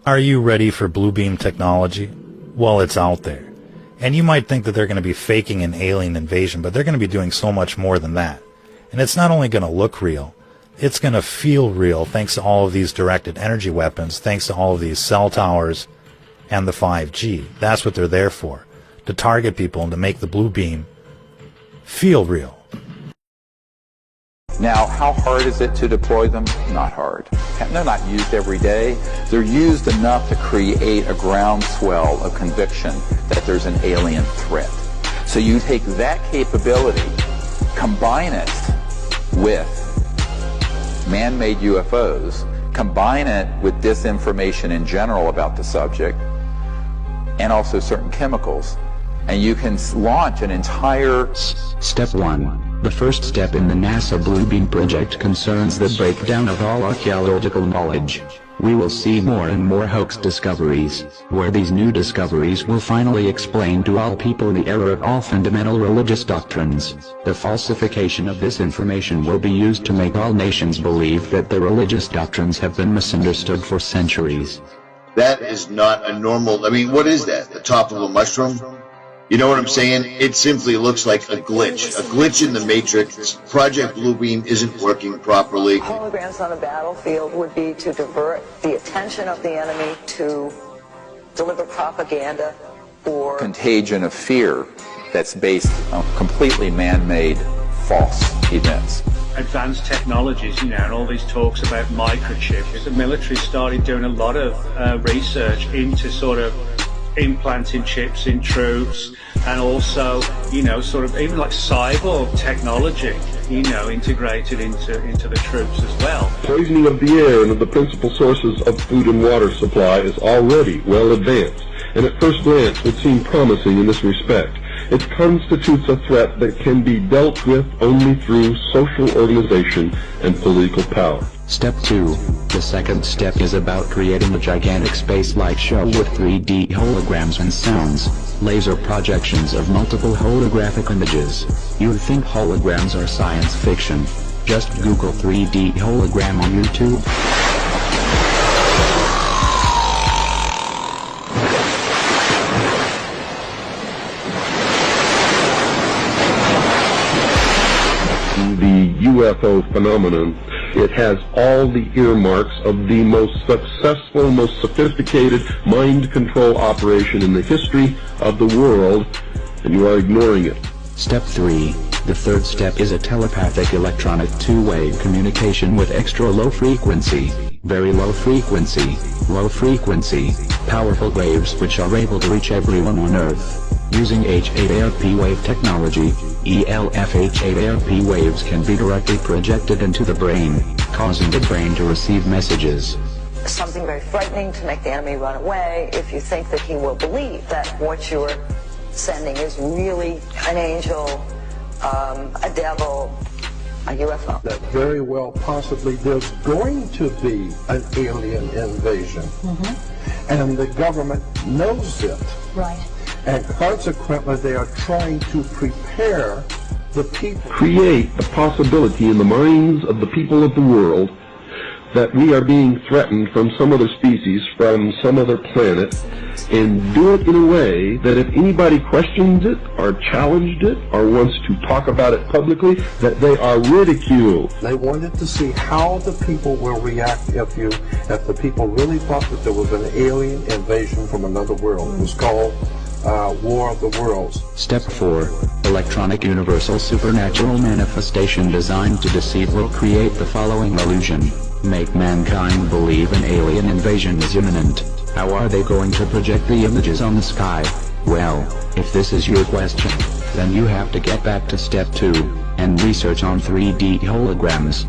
Are you ready for blue beam technology? Well, it's out there. And you might think that they're going to be faking an alien invasion, but they're going to be doing so much more than that. And it's not only going to look real, it's going to feel real thanks to all of these directed energy weapons, thanks to all of these cell towers and the 5G. That's what they're there for, to target people and to make the blue beam feel real. Now, how hard is it to deploy them? Not hard. They're not used every day. They're used enough to create a groundswell of conviction that there's an alien threat. So you take that capability, combine it with man-made UFOs, combine it with disinformation in general about the subject, and also certain chemicals, and you can launch an entire... Step 1. The first step in the NASA Blue Beam project concerns the breakdown of all archaeological knowledge. We will see more and more hoax discoveries, where these new discoveries will finally explain to all people the error of all fundamental religious doctrines. The falsification of this information will be used to make all nations believe that the religious doctrines have been misunderstood for centuries. That is not a normal, I mean, what is that? The top of a mushroom? You know what I'm saying? It simply looks like a glitch in the matrix. Project Bluebeam isn't working properly. Holograms on a battlefield would be to divert the attention of the enemy, to deliver propaganda or contagion of fear that's based on completely man-made false events. Advanced technologies, you know, and all these talks about microchips. The military started doing a lot of research into sort of implanting chips in troops, and also, you know, sort of even like cyborg technology, you know, integrated into the troops as well. Poisoning of the air and of the principal sources of food and water supply is already well advanced, and at first glance would seem promising in this respect. It constitutes a threat that can be dealt with only through social organization and political power. Step 2. The second step is about creating a gigantic space light show with 3D holograms and sounds, laser projections of multiple holographic images. You'd think holograms are science fiction. Just Google 3D hologram on YouTube. The UFO phenomenon, it has all the earmarks of the most successful, most sophisticated mind control operation in the history of the world, and you are ignoring it. Step 3. The third step is a telepathic electronic two-way communication with extra low frequency, very low frequency, powerful waves which are able to reach everyone on Earth. Using H8ARP wave technology, ELF H8ARP waves can be directly projected into the brain, causing the brain to receive messages. something very frightening to make the enemy run away if you think that he will believe that what you're sending is really an angel, a devil, a UFO. That very well possibly there's going to be an alien invasion. And the government knows it. Right. And consequently they are trying to prepare the people. Create the possibility in the minds of the people of the world that we are being threatened from some other species, from some other planet, and do it in a way that if anybody questions it, or challenged it, or wants to talk about it publicly, that they are ridiculed. They wanted to see how the people will react if the people really thought that there was an alien invasion from another world. It was called War of the Worlds. Step 4. Electronic universal supernatural manifestation designed to deceive will create the following illusion. Make mankind believe an alien invasion is imminent. How are they going to project the images on the sky? Well, if this is your question, then you have to get back to step 2, and research on 3D holograms.